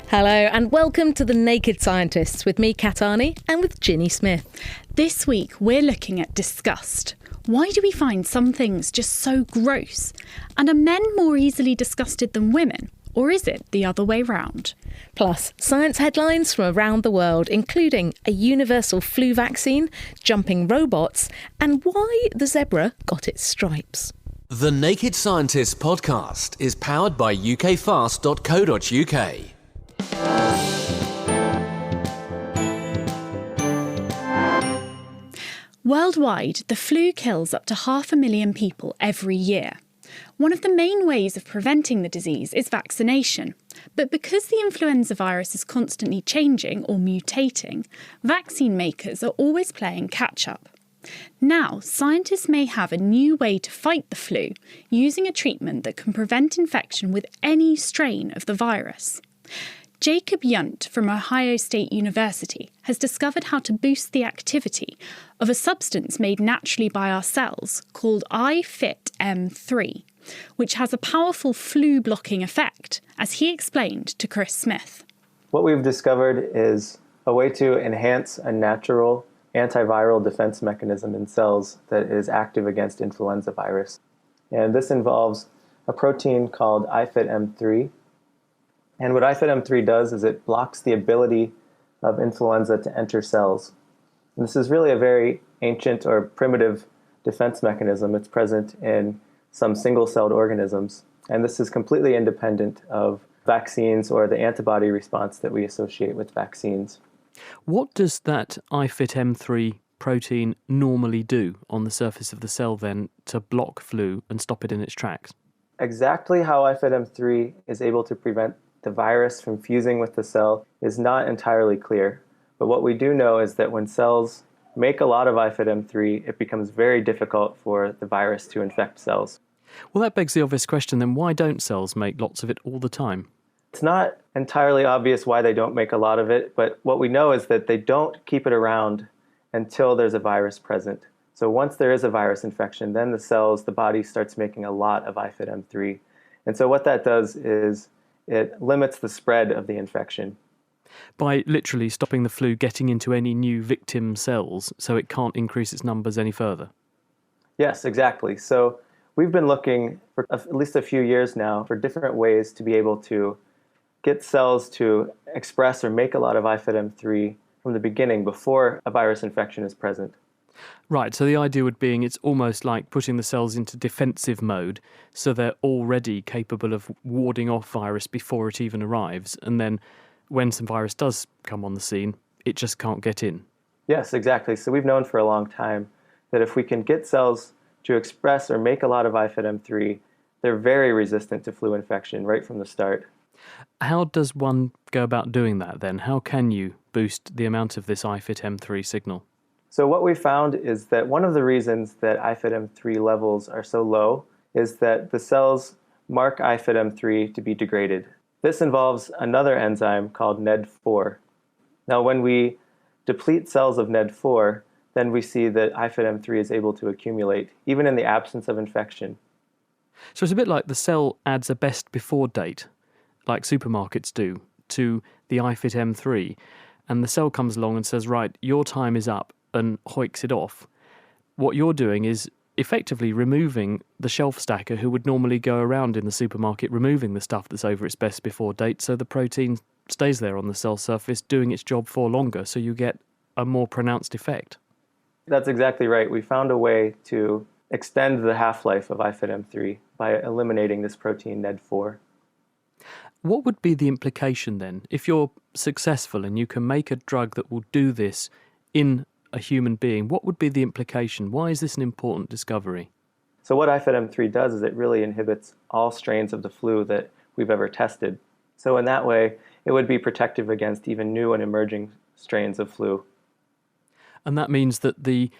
Hello and welcome to The Naked Scientists with me, Kat Arney, and with Ginny Smith. This week we're looking at disgust. Why do we find some things just so gross? And are men more easily disgusted than women? Or is it the other way round? Plus, science headlines from around the world, including a universal flu vaccine, jumping robots, and why the zebra got its stripes. The Naked Scientists podcast is powered by ukfast.co.uk. Worldwide, the flu kills up to 500,000 people every year. One of the main ways of preventing the disease is vaccination. But because the influenza virus is constantly changing or mutating, vaccine makers are always playing catch-up. Now, scientists may have a new way to fight the flu using a treatment that can prevent infection with any strain of the virus. Jacob Yunt from Ohio State University has discovered how to boost the activity of a substance made naturally by our cells called ifitm3, which has a powerful flu-blocking effect, as he explained to Chris Smith. What we've discovered is a way to enhance a natural antiviral defense mechanism in cells that is active against influenza virus. And this involves a protein called ifitm3. And what ifitm3 does is it blocks the ability of influenza to enter cells. And this is really a very ancient or primitive defense mechanism. It's present in some single-celled organisms. And this is completely independent of vaccines or the antibody response that we associate with vaccines. What does that ifitm3 protein normally do on the surface of the cell then to block flu and stop it in its tracks? Exactly how ifitm3 is able to prevent the virus from fusing with the cell is not entirely clear. But what we do know is that when cells make a lot of ifitm3, it becomes very difficult for the virus to infect cells. Well, that begs the obvious question then, why don't cells make lots of it all the time? It's not entirely obvious why they don't make a lot of it, but what we know is that they don't keep it around until there's a virus present. So once there is a virus infection, then the body starts making a lot of ifitm3. And so what that does is it limits the spread of the infection. By literally stopping the flu getting into any new victim cells so it can't increase its numbers any further? Yes, exactly. So we've been looking for at least a few years now for different ways to be able to get cells to express or make a lot of ifitm3 from the beginning before a virus infection is present. Right, so the idea would being it's almost like putting the cells into defensive mode so they're already capable of warding off virus before it even arrives, and then when some virus does come on the scene, it just can't get in. Yes, exactly. So we've known for a long time that if we can get cells to express or make a lot of ifitm3, they're very resistant to flu infection right from the start. How does one go about doing that then? How can you boost the amount of this ifitm3 signal? So what we found is that one of the reasons that ifitm3 levels are so low is that the cells mark ifitm3 to be degraded. This involves another enzyme called NED4. Now when we deplete cells of NED4, then we see that ifitm3 is able to accumulate, even in the absence of infection. So it's a bit like the cell adds a best before date, like supermarkets do, to the ifitm3, and the cell comes along and says, right, your time is up, and hoiks it off. What you're doing is effectively removing the shelf stacker who would normally go around in the supermarket removing the stuff that's over its best before date, so the protein stays there on the cell surface doing its job for longer, so you get a more pronounced effect. That's exactly right. We found a way to extend the half-life of ifitm3 by eliminating this protein NED4. What would be the implication then? If you're successful and you can make a drug that will do this in a human being, what would be the implication? Why is this an important discovery? So what ifitm3 does is it really inhibits all strains of the flu that we've ever tested. So in that way, it would be protective against even new and emerging strains of flu. And that means that the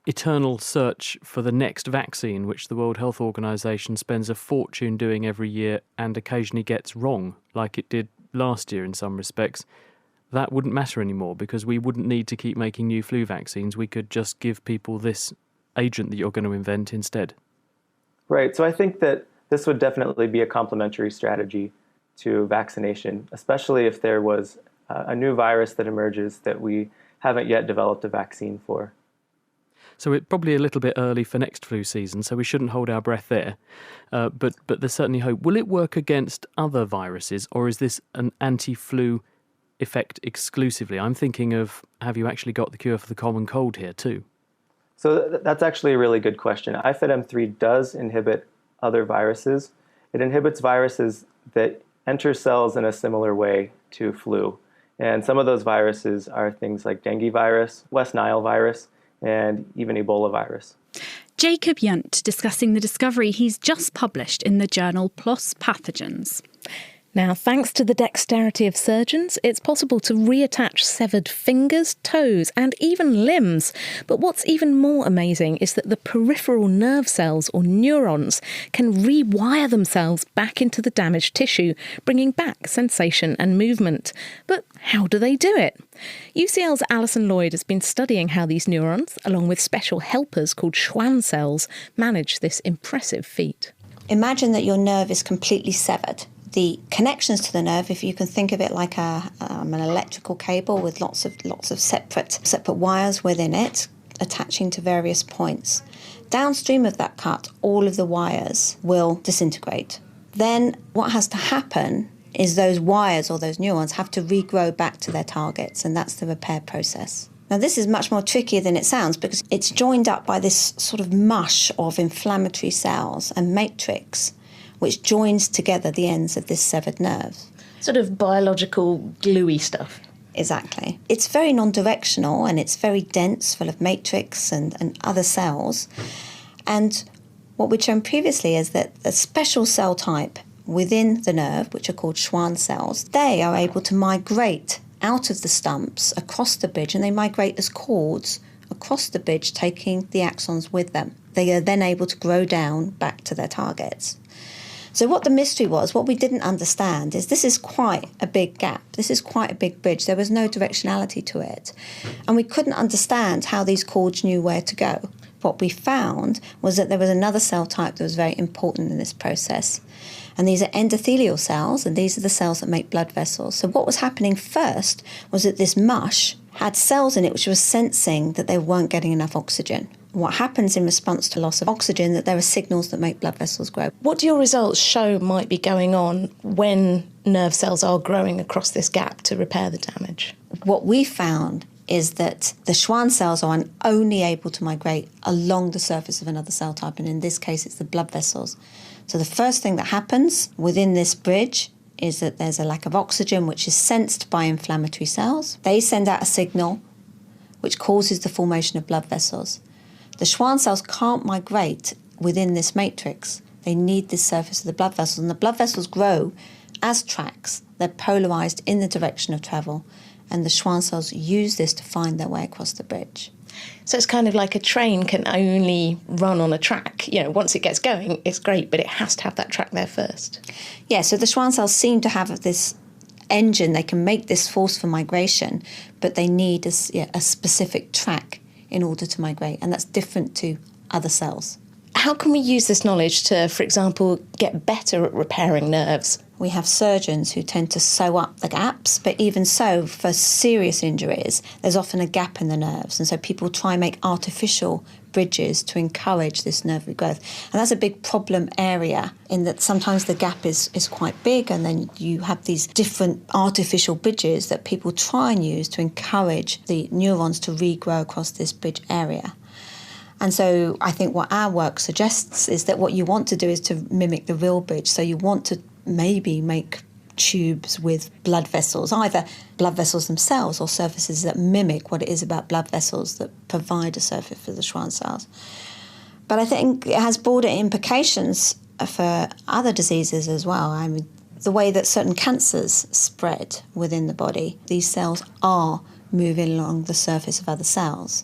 eternal search for the next vaccine, which the World Health Organization spends a fortune doing every year and occasionally gets wrong, like it did last year in some respects, that wouldn't matter anymore because we wouldn't need to keep making new flu vaccines. We could just give people this agent that you're going to invent instead. Right. So I think that this would definitely be a complementary strategy to vaccination, especially if there was a new virus that emerges that we haven't yet developed a vaccine for. So it's probably a little bit early for next flu season, so we shouldn't hold our breath there. But there's certainly hope. Will it work against other viruses, or is this an anti-flu effect exclusively? I'm thinking of, have you actually got the cure for the common cold here too? So that's actually a really good question. IFID-M3 does inhibit other viruses. It inhibits viruses that enter cells in a similar way to flu. And some of those viruses are things like dengue virus, West Nile virus, and even Ebola virus. Jacob Yunt discussing the discovery he's just published in the journal PLOS Pathogens. Now, thanks to the dexterity of surgeons, it's possible to reattach severed fingers, toes, and even limbs. But what's even more amazing is that the peripheral nerve cells, or neurons, can rewire themselves back into the damaged tissue, bringing back sensation and movement. But how do they do it? UCL's Alison Lloyd has been studying how these neurons, along with special helpers called Schwann cells, manage this impressive feat. Imagine that your nerve is completely severed. The connections to the nerve, if you can think of it like an electrical cable with lots of separate wires within it, attaching to various points. Downstream of that cut, all of the wires will disintegrate. Then what has to happen is those wires or those neurons have to regrow back to their targets, and that's the repair process. Now, this is much more trickier than it sounds because it's joined up by this sort of mush of inflammatory cells and matrix, which joins together the ends of this severed nerve. Sort of biological gluey stuff. Exactly. It's very non-directional and it's very dense, full of matrix and other cells. And what we'd shown previously is that a special cell type within the nerve, which are called Schwann cells, they are able to migrate out of the stumps across the bridge, and they migrate as cords across the bridge, taking the axons with them. They are then able to grow down back to their targets. So what the mystery was, what we didn't understand, is this is quite a big gap. This is quite a big bridge. There was no directionality to it. And we couldn't understand how these cords knew where to go. What we found was that there was another cell type that was very important in this process. And these are endothelial cells, and these are the cells that make blood vessels. So what was happening first was that this mush had cells in it which were sensing that they weren't getting enough oxygen. What happens in response to loss of oxygen, that there are signals that make blood vessels grow. What do your results show might be going on when nerve cells are growing across this gap to repair the damage? What we found is that the Schwann cells are only able to migrate along the surface of another cell type, and in this case it's the blood vessels. So the first thing that happens within this bridge is that there's a lack of oxygen, which is sensed by inflammatory cells. They send out a signal which causes the formation of blood vessels. The Schwann cells can't migrate within this matrix. They need this surface of the blood vessels, and the blood vessels grow as tracks. They're polarised in the direction of travel, and the Schwann cells use this to find their way across the bridge. So it's kind of like a train can only run on a track. You know, once it gets going, it's great, but it has to have that track there first. Yeah, so the Schwann cells seem to have this engine. They can make this force for migration, but they need a specific track in order to migrate, and that's different to other cells. How can we use this knowledge to, for example, get better at repairing nerves? We have surgeons who tend to sew up the gaps, but even so, for serious injuries, there's often a gap in the nerves, and so people try and make artificial bridges to encourage this nerve regrowth. And that's a big problem area, in that sometimes the gap is quite big, and then you have these different artificial bridges that people try and use to encourage the neurons to regrow across this bridge area. And so I think what our work suggests is that what you want to do is to mimic the real bridge. So you want to maybe make tubes with blood vessels, either blood vessels themselves or surfaces that mimic what it is about blood vessels that provide a surface for the Schwann cells. But I think it has broader implications for other diseases as well. I mean, the way that certain cancers spread within the body, these cells are moving along the surface of other cells.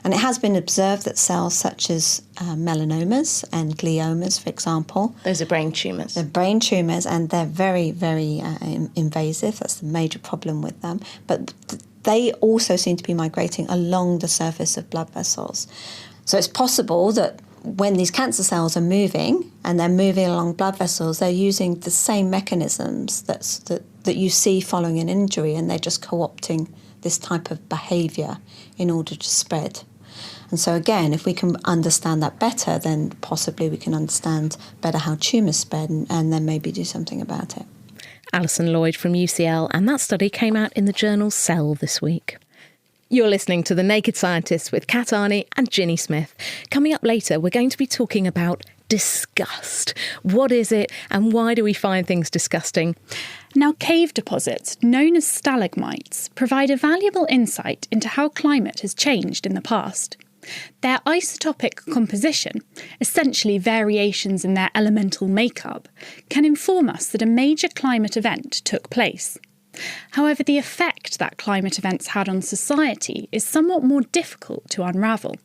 And it has been observed that cells such as melanomas and gliomas, for example. Those are brain tumours. They're brain tumours, and they're very, very invasive. That's the major problem with them. But they also seem to be migrating along the surface of blood vessels. So it's possible that when these cancer cells are moving and they're moving along blood vessels, they're using the same mechanisms that you see following an injury, and they're just co-opting this type of behaviour in order to spread. And so again, if we can understand that better, then possibly we can understand better how tumours spread and then maybe do something about it. Alison Lloyd from UCL, and that study came out in the journal Cell this week. You're listening to The Naked Scientists with Kat Arney and Ginny Smith. Coming up later, we're going to be talking about disgust. What is it, and why do we find things disgusting? Now, cave deposits, known as stalagmites, provide a valuable insight into how climate has changed in the past. Their isotopic composition, essentially variations in their elemental makeup, can inform us that a major climate event took place. However, the effect that climate events had on society is somewhat more difficult to unravel.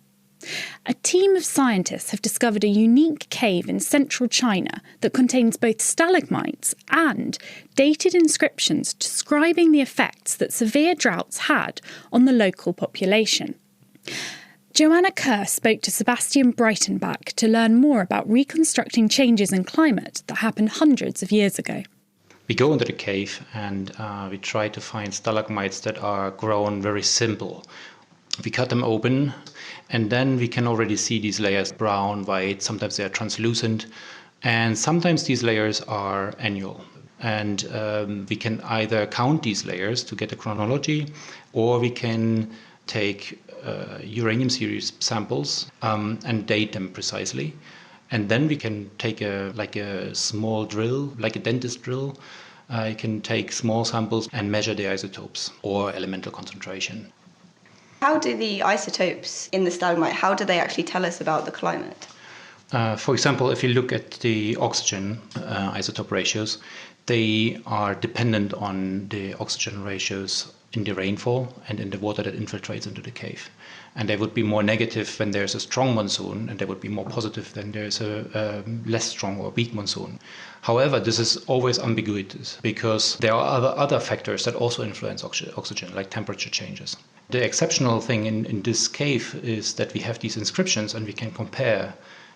A team of scientists have discovered a unique cave in central China that contains both stalagmites and dated inscriptions describing the effects that severe droughts had on the local population. Joanna Kerr spoke to Sebastian Breitenbach to learn more about reconstructing changes in climate that happened hundreds of years ago. We go into the cave and we try to find stalagmites that are grown very simple. We cut them open, and then we can already see these layers brown, white, sometimes they are translucent, and sometimes these layers are annual. And we can either count these layers to get a chronology, or we can take uranium series samples and date them precisely. And then we can take a small drill, like a dentist drill. You can take small samples and measure the isotopes or elemental concentration. How do the isotopes in the stalagmite, how do they actually tell us about the climate? For example, if you look at the oxygen isotope ratios, they are dependent on the oxygen ratios in the rainfall and in the water that infiltrates into the cave. And they would be more negative when there's a strong monsoon, and they would be more positive when there's a less strong or weak monsoon. However, this is always ambiguous because there are other factors that also influence oxygen, like temperature changes. The exceptional thing in this cave is that we have these inscriptions and we can compare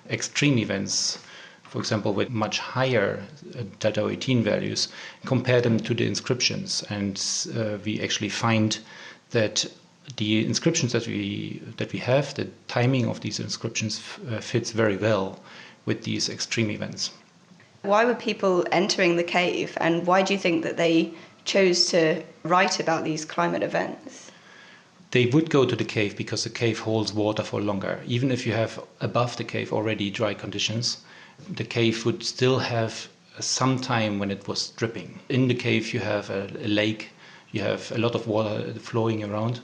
extreme events, for example, with much higher delta 18 values, compare them to the inscriptions, and we actually find that the inscriptions that we have, the timing of these inscriptions fits very well with these extreme events. Why were people entering the cave, and why do you think that they chose to write about these climate events? They would go to the cave because the cave holds water for longer. Even if you have above the cave already dry conditions, the cave would still have some time when it was dripping. In the cave you have a lake, you have a lot of water flowing around.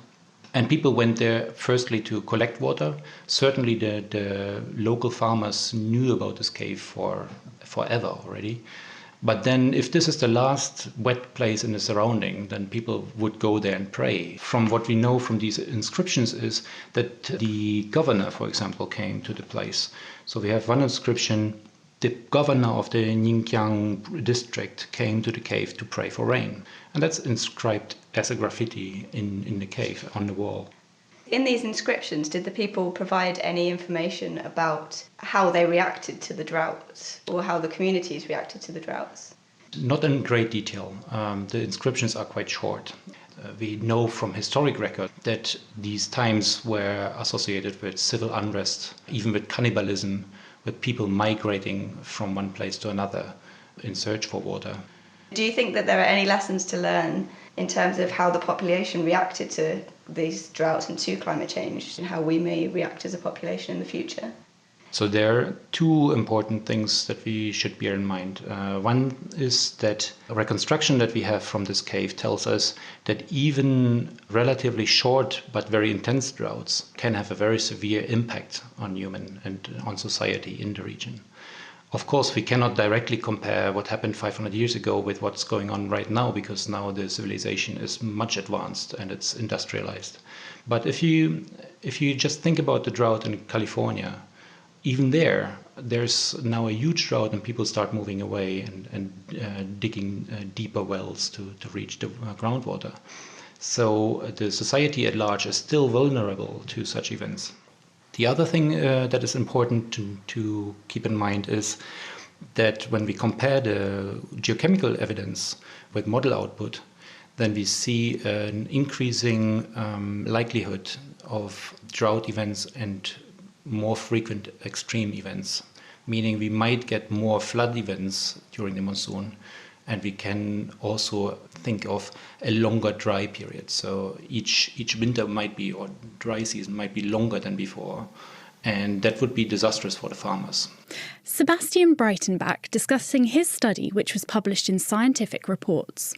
And people went there firstly to collect water. Certainly the local farmers knew about this cave for forever already. But then if this is the last wet place in the surrounding, then people would go there and pray. From what we know from these inscriptions is that the governor, for example, came to the place. So we have one inscription: the governor of the Ningqiang district came to the cave to pray for rain. And that's inscribed as a graffiti in the cave on the wall. In these inscriptions, did the people provide any information about how they reacted to the droughts, or how the communities reacted to the droughts? Not in great detail. The inscriptions are quite short. We know from historic record that these times were associated with civil unrest, even with cannibalism, with people migrating from one place to another in search for water. Do you think that there are any lessons to learn in terms of how the population reacted to these droughts and to climate change, and how we may react as a population in the future? So there are two important things that we should bear in mind. One is that a reconstruction that we have from this cave tells us that even relatively short but very intense droughts can have a very severe impact on human and on society in the region. Of course, we cannot directly compare what happened 500 years ago with what's going on right now, because now the civilization is much advanced and it's industrialized. But if you just think about the drought in California, even there's now a huge drought and people start moving away and digging deeper wells to reach the groundwater. So the society at large is still vulnerable to such events. The other thing that is important to keep in mind is that when we compare the geochemical evidence with model output, then we see an increasing likelihood of drought events and more frequent extreme events, meaning we might get more flood events during the monsoon, and we can also think of a longer dry period. So each winter might be, or dry season might be longer than before, and that would be disastrous for the farmers. Sebastian Breitenbach discussing his study, which was published in Scientific Reports.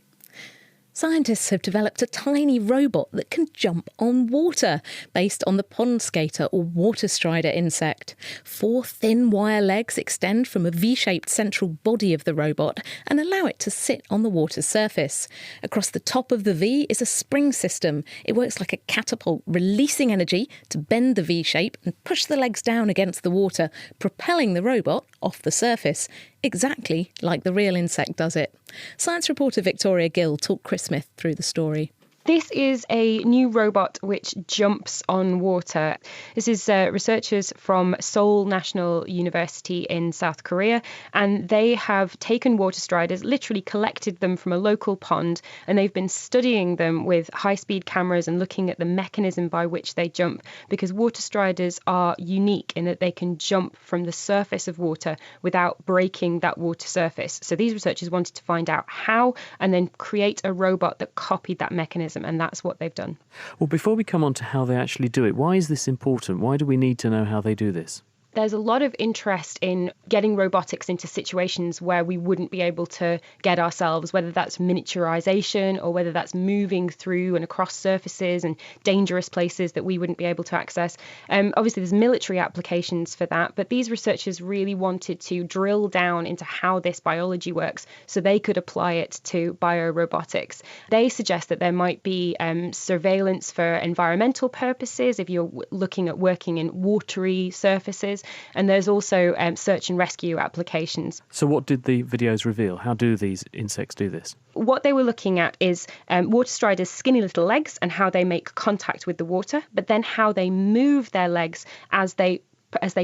Scientists have developed a tiny robot that can jump on water, based on the pond skater or water strider insect. 4 thin wire legs extend from a V-shaped central body of the robot and allow it to sit on the water's surface. Across the top of the V is a spring system. It works like a catapult, releasing energy to bend the V shape and push the legs down against the water, propelling the robot off the surface, exactly like the real insect does it. Science reporter Victoria Gill talked Chris Smith through the story. This is a new robot which jumps on water. This is researchers from Seoul National University in South Korea, and they have taken water striders, literally collected them from a local pond, and they've been studying them with high-speed cameras and looking at the mechanism by which they jump, because water striders are unique in that they can jump from the surface of water without breaking that water surface. So these researchers wanted to find out how and then create a robot that copied that mechanism. And that's what they've done. Well, before we come on to how they actually do it, why is this important? Why do we need to know how they do this? There's a lot of interest in getting robotics into situations where we wouldn't be able to get ourselves, whether that's miniaturization or whether that's moving through and across surfaces and dangerous places that we wouldn't be able to access. Obviously, there's military applications for that, but these researchers really wanted to drill down into how this biology works so they could apply it to biorobotics. They suggest that there might be surveillance for environmental purposes if you're looking at working in watery surfaces. And there's also search and rescue applications. So what did the videos reveal? How do these insects do this? What they were looking at is water striders' skinny little legs and how they make contact with the water, but then how they move their legs as they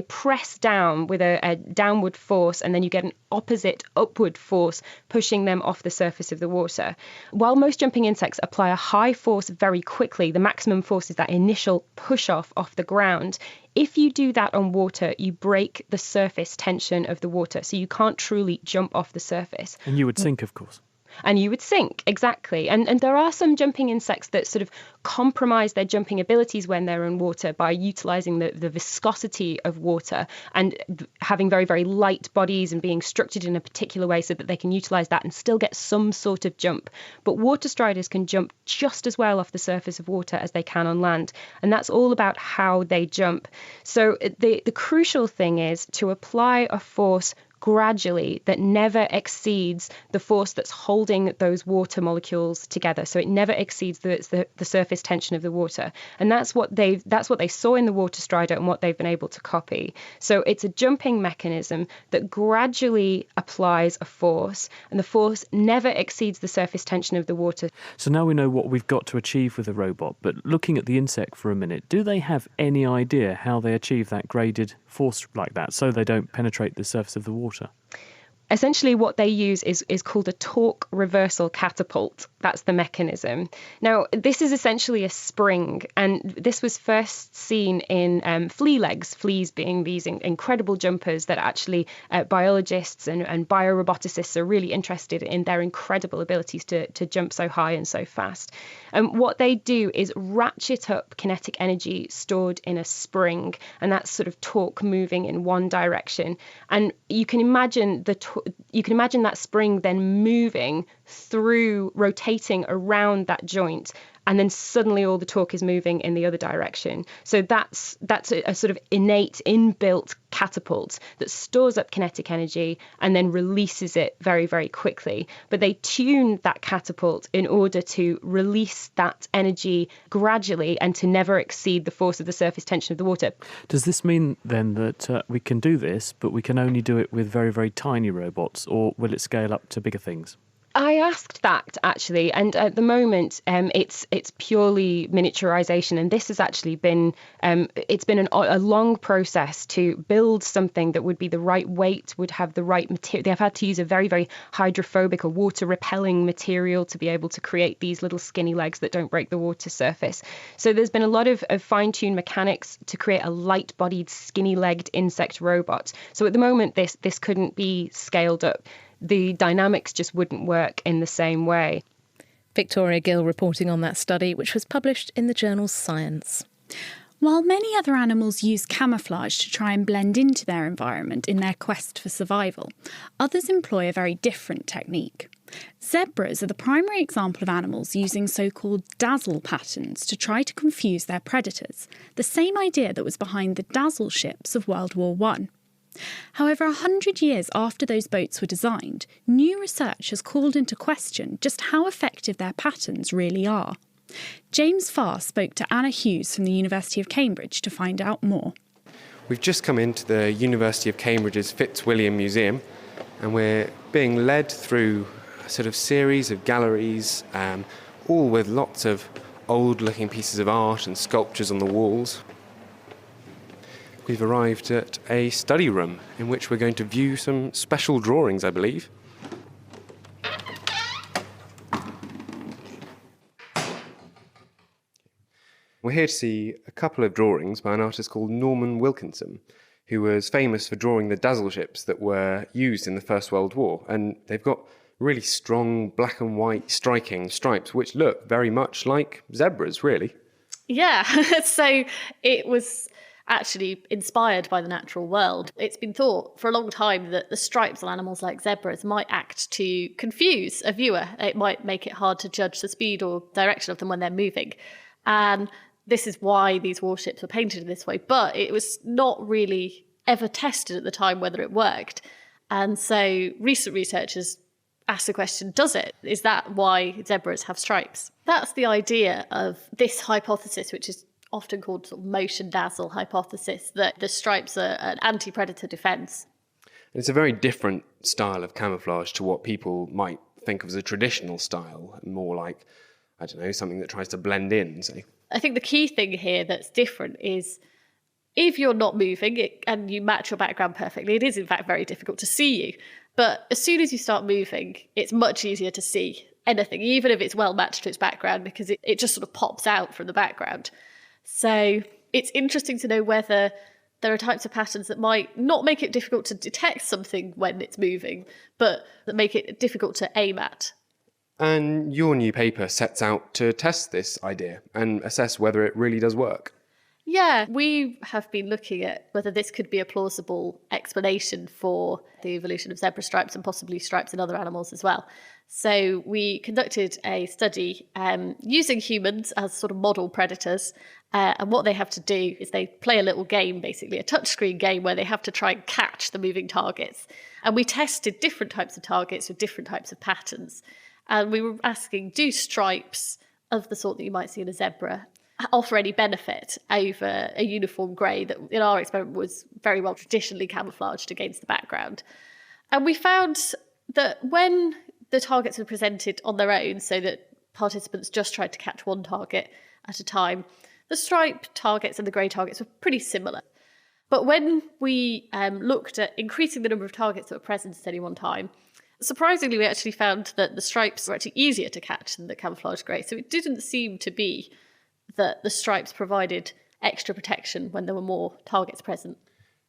press down with a downward force, and then you get an opposite upward force pushing them off the surface of the water. While most jumping insects apply a high force very quickly, the maximum force is that initial push off the ground. If you do that on water, you break the surface tension of the water, so you can't truly jump off the surface. And you would sink, of course. And you would sink, exactly. And there are some jumping insects that sort of compromise their jumping abilities when they're in water by utilising the viscosity of water and having very, very light bodies and being structured in a particular way so that they can utilise that and still get some sort of jump. But water striders can jump just as well off the surface of water as they can on land. And that's all about how they jump. So the crucial thing is to apply a force gradually that never exceeds the force that's holding those water molecules together. So it never exceeds the surface tension of the water. And that's what they saw in the water strider and what they've been able to copy. So it's a jumping mechanism that gradually applies a force, and the force never exceeds the surface tension of the water. So now we know what we've got to achieve with the robot, but looking at the insect for a minute, do they have any idea how they achieve that graded force like that so they don't penetrate the surface of the water? Essentially, what they use is called a torque reversal catapult. That's the mechanism. Now, this is essentially a spring, and this was first seen in flea legs, fleas being these incredible jumpers that actually biologists and bioroboticists are really interested in their incredible abilities to jump so high and so fast. And what they do is ratchet up kinetic energy stored in a spring, and that's sort of torque moving in one direction. And you can imagine that spring then moving through, rotating around that joint, and then suddenly all the torque is moving in the other direction. So that's a sort of innate, inbuilt catapult that stores up kinetic energy and then releases it very, very quickly. But they tune that catapult in order to release that energy gradually and to never exceed the force of the surface tension of the water. Does this mean then that we can do this, but we can only do it with very, very tiny robots, or will it scale up to bigger things? I asked that actually, and at the moment, it's purely miniaturization, and this has actually been it's been a long process to build something that would be the right weight, would have the right material. They have had to use a very, very hydrophobic or water repelling material to be able to create these little skinny legs that don't break the water surface. So there's been a lot of fine-tuned mechanics to create a light-bodied, skinny-legged insect robot. So at the moment, this couldn't be scaled up. The dynamics just wouldn't work in the same way. Victoria Gill reporting on that study, which was published in the journal Science. While many other animals use camouflage to try and blend into their environment in their quest for survival, others employ a very different technique. Zebras are the primary example of animals using so-called dazzle patterns to try to confuse their predators, the same idea that was behind the dazzle ships of World War I. However, 100 years after those boats were designed, new research has called into question just how effective their patterns really are. James Farr spoke to Anna Hughes from the University of Cambridge to find out more. We've just come into the University of Cambridge's Fitzwilliam Museum, and we're being led through a sort of series of galleries, all with lots of old-looking pieces of art and sculptures on the walls. We've arrived at a study room in which we're going to view some special drawings, I believe. We're here to see a couple of drawings by an artist called Norman Wilkinson, who was famous for drawing the dazzle ships that were used in the First World War. And they've got really strong black and white striking stripes, which look very much like zebras, really. Yeah, so it was actually inspired by the natural world. It's been thought for a long time that the stripes on animals like zebras might act to confuse a viewer. It might make it hard to judge the speed or direction of them when they're moving. And this is why these warships were painted in this way. But it was not really ever tested at the time whether it worked. And so recent researchers asked the question, does it? Is that why zebras have stripes? That's the idea of this hypothesis, which is often called sort of motion dazzle hypothesis, that the stripes are an anti-predator defence. It's a very different style of camouflage to what people might think of as a traditional style, more like, I don't know, something that tries to blend in, say. I think the key thing here that's different is if you're not moving and you match your background perfectly, it is in fact very difficult to see you. But as soon as you start moving, it's much easier to see anything, even if it's well matched to its background, because it just sort of pops out from the background. So it's interesting to know whether there are types of patterns that might not make it difficult to detect something when it's moving, but that make it difficult to aim at. And your new paper sets out to test this idea and assess whether it really does work. Yeah, we have been looking at whether this could be a plausible explanation for the evolution of zebra stripes and possibly stripes in other animals as well. So we conducted a study using humans as sort of model predators. And what they have to do is they play a little game, basically a touchscreen game where they have to try and catch the moving targets. And we tested different types of targets with different types of patterns. And we were asking, do stripes of the sort that you might see in a zebra offer any benefit over a uniform grey that in our experiment was very well traditionally camouflaged against the background? And we found that when the targets were presented on their own, so that participants just tried to catch one target at a time, the striped targets and the grey targets were pretty similar. But when we looked at increasing the number of targets that were present at any one time, surprisingly, we actually found that the stripes were actually easier to catch than the camouflage grey. So it didn't seem to be that the stripes provided extra protection when there were more targets present.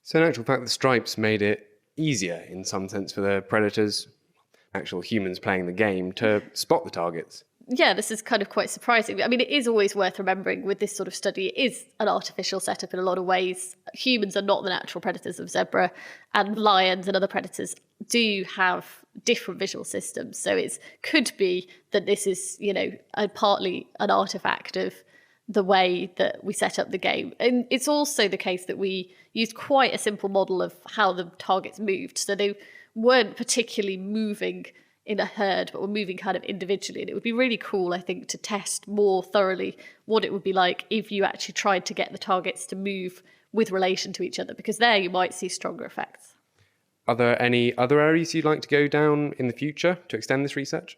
So in actual fact, the stripes made it easier in some sense for the predators, actual humans playing the game, to spot the targets. Yeah, this is kind of quite surprising. I mean, it is always worth remembering with this sort of study, it is an artificial setup in a lot of ways. Humans are not the natural predators of zebra, and lions and other predators do have different visual systems. So it could be that this is, partly an artifact of the way that we set up the game. And it's also the case that we used quite a simple model of how the targets moved. So they weren't particularly moving in a herd, but were moving kind of individually. And it would be really cool, I think, to test more thoroughly what it would be like if you actually tried to get the targets to move with relation to each other, because there you might see stronger effects. Are there any other areas you'd like to go down in the future to extend this research?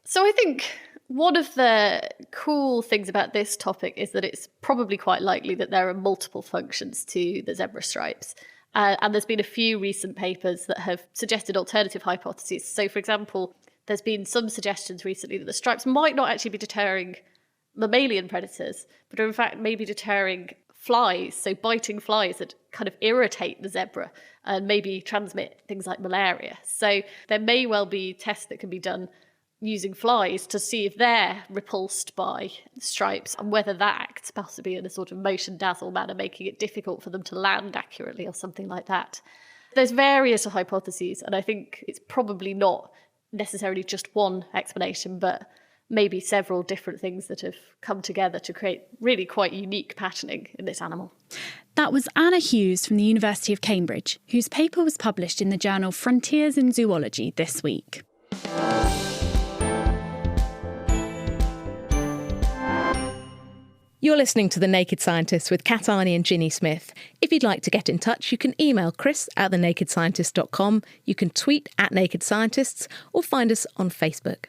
So I think one of the cool things about this topic is that it's probably quite likely that there are multiple functions to the zebra stripes. And there's been a few recent papers that have suggested alternative hypotheses. So, for example, there's been some suggestions recently that the stripes might not actually be deterring mammalian predators, but are in fact maybe deterring flies, so biting flies that kind of irritate the zebra and maybe transmit things like malaria. So there may well be tests that can be done using flies to see if they're repulsed by stripes and whether that acts possibly in a sort of motion dazzle manner, making it difficult for them to land accurately or something like that. There's various hypotheses, and I think it's probably not necessarily just one explanation, but maybe several different things that have come together to create really quite unique patterning in this animal. That was Anna Hughes from the University of Cambridge, whose paper was published in the journal Frontiers in Zoology this week. You're listening to The Naked Scientists with Kat Arney and Ginny Smith. If you'd like to get in touch, you can email chris@thenakedscientist.com, you can tweet @nakedscientists, or find us on Facebook.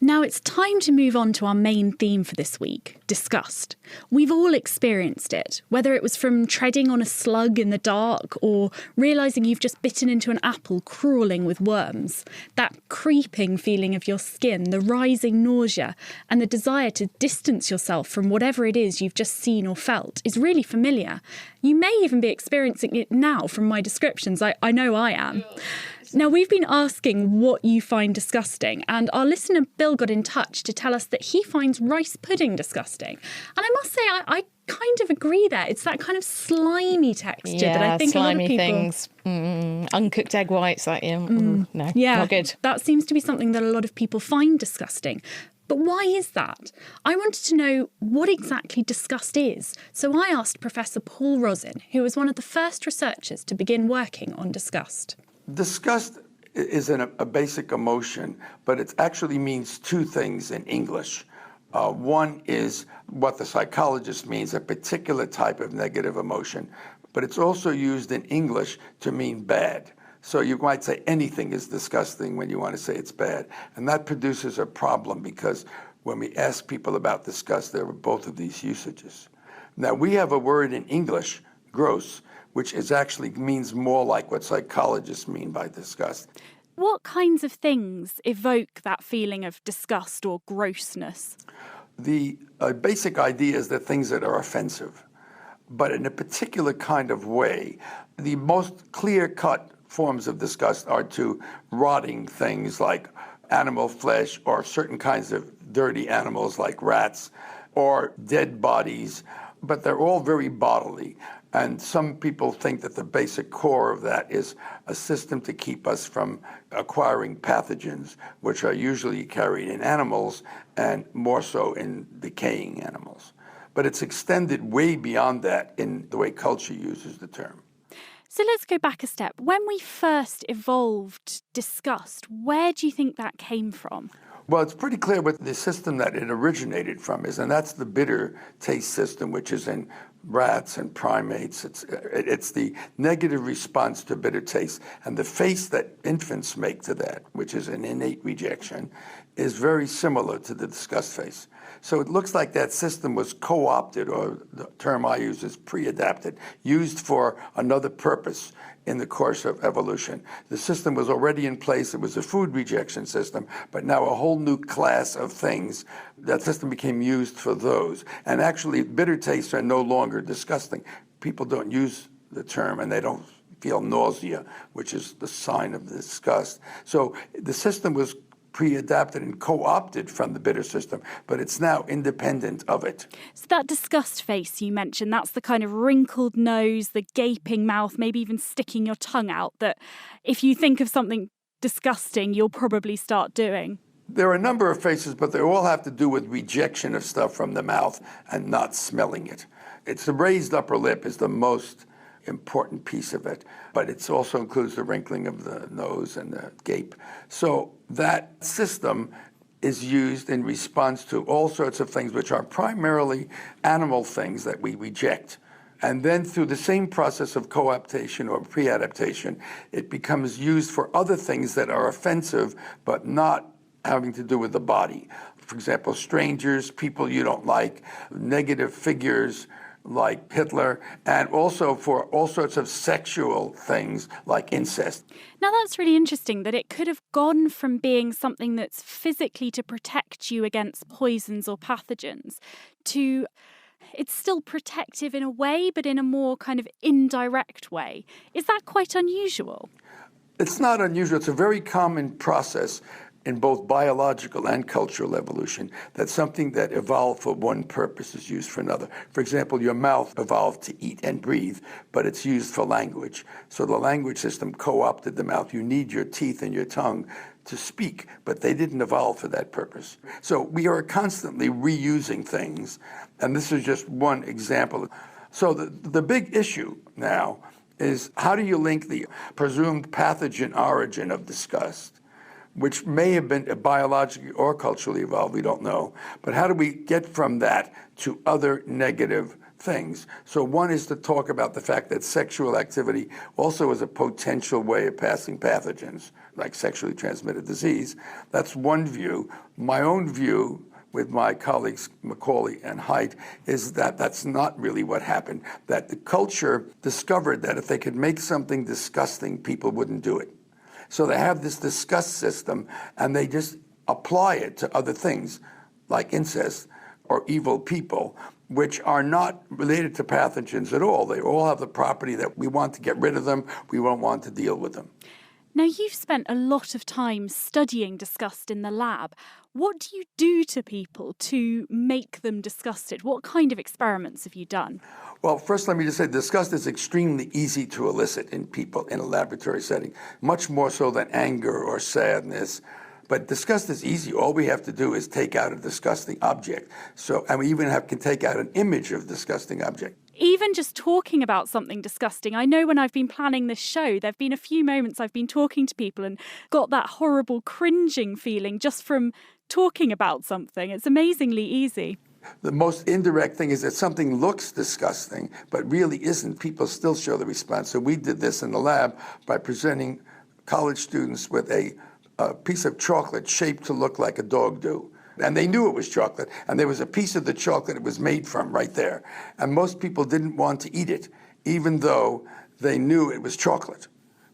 Now it's time to move on to our main theme for this week, disgust. We've all experienced it, whether it was from treading on a slug in the dark or realising you've just bitten into an apple crawling with worms. That creeping feeling of your skin, the rising nausea, and the desire to distance yourself from whatever it is you've just seen or felt is really familiar. You may even be experiencing it now from my descriptions. I know I am. Now, we've been asking what you find disgusting, and our listener Bill got in touch to tell us that he finds rice pudding disgusting. And I must say, I kind of agree there. It's that kind of slimy texture that I think a lot of people... things. Uncooked egg whites, no, not good. That seems to be something that a lot of people find disgusting. But why is that? I wanted to know what exactly disgust is. So I asked Professor Paul Rosin, who was one of the first researchers to begin working on disgust. Disgust isn't a basic emotion, but it actually means two things in English. One is what the psychologist means, a particular type of negative emotion, but it's also used in English to mean bad. So you might say anything is disgusting when you want to say it's bad. And that produces a problem because when we ask people about disgust, there are both of these usages. Now, we have a word in English, gross, which is actually means more like what psychologists mean by disgust. What kinds of things evoke that feeling of disgust or grossness? The basic idea is that things that are offensive, but in a particular kind of way. The most clear-cut forms of disgust are to rotting things like animal flesh or certain kinds of dirty animals like rats or dead bodies, but they're all very bodily. And some people think that the basic core of that is a system to keep us from acquiring pathogens, which are usually carried in animals and more so in decaying animals. But it's extended way beyond that in the way culture uses the term. So let's go back a step. When we first evolved disgust, where do you think that came from? Well, it's pretty clear what the system that it originated from is, and that's the bitter taste system, which is in rats and primates. It's the negative response to bitter taste. And the face that infants make to that, which is an innate rejection, is very similar to the disgust face. So it looks like that system was co-opted, or the term I use is pre-adapted, used for another purpose in the course of evolution. The system was already in place. It was a food rejection system, but now a whole new class of things, that system became used for those. And actually, bitter tastes are no longer disgusting. People don't use the term, and they don't feel nausea, which is the sign of disgust. So the system was pre-adapted and co-opted from the bitter system, but it's now independent of it. So that disgust face you mentioned, that's the kind of wrinkled nose, the gaping mouth, maybe even sticking your tongue out, that if you think of something disgusting, you'll probably start doing. There are a number of faces, but they all have to do with rejection of stuff from the mouth and not smelling it. It's the raised upper lip is the most important piece of it, but it also includes the wrinkling of the nose and the gape. So that system is used in response to all sorts of things which are primarily animal things that we reject. And then through the same process of coaptation or pre-adaptation, it becomes used for other things that are offensive but not having to do with the body. For example, strangers, people you don't like, negative figures like Hitler, and also for all sorts of sexual things like incest. Now that's really interesting that it could have gone from being something that's physically to protect you against poisons or pathogens to it's still protective in a way, but in a more kind of indirect way. Is that quite unusual? It's not unusual. It's a very common process in both biological and cultural evolution, that something that evolved for one purpose is used for another. For example, your mouth evolved to eat and breathe, but it's used for language. So the language system co-opted the mouth. You need your teeth and your tongue to speak, but they didn't evolve for that purpose. So we are constantly reusing things, and this is just one example. So the big issue now is, how do you link the presumed pathogen origin of disgust, which may have been biologically or culturally evolved, we don't know. But how do we get from that to other negative things? So one is to talk about the fact that sexual activity also is a potential way of passing pathogens, like sexually transmitted disease. That's one view. My own view, with my colleagues Macaulay and Haidt, is that that's not really what happened, that the culture discovered that if they could make something disgusting, people wouldn't do it. So they have this disgust system, and they just apply it to other things, like incest or evil people, which are not related to pathogens at all. They all have the property that we want to get rid of them, we won't want to deal with them. Now, you've spent a lot of time studying disgust in the lab. What do you do to people to make them disgusted? What kind of experiments have you done? Well, first let me just say disgust is extremely easy to elicit in people in a laboratory setting, much more so than anger or sadness. But disgust is easy. All we have to do is take out a disgusting object. And we even can take out an image of a disgusting object. Even just talking about something disgusting, I know when I've been planning this show, there have been a few moments I've been talking to people and got that horrible cringing feeling just from talking about something. It's amazingly easy. The most indirect thing is that something looks disgusting, but really isn't. People still show the response. So we did this in the lab by presenting college students with a piece of chocolate shaped to look like a dog do. And they knew it was chocolate, and there was a piece of the chocolate it was made from right there. And most people didn't want to eat it, even though they knew it was chocolate,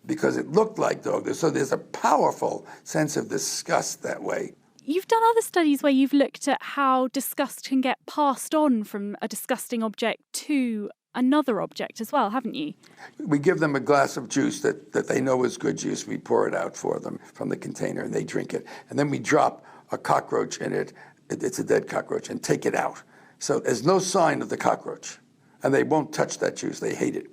because it looked like dog do. So there's a powerful sense of disgust that way. You've done other studies where you've looked at how disgust can get passed on from a disgusting object to another object as well, haven't you? We give them a glass of juice that they know is good juice. We pour it out for them from the container, and they drink it. And then we drop a cockroach in it. It's a dead cockroach, and take it out. So there's no sign of the cockroach, and they won't touch that juice. They hate it.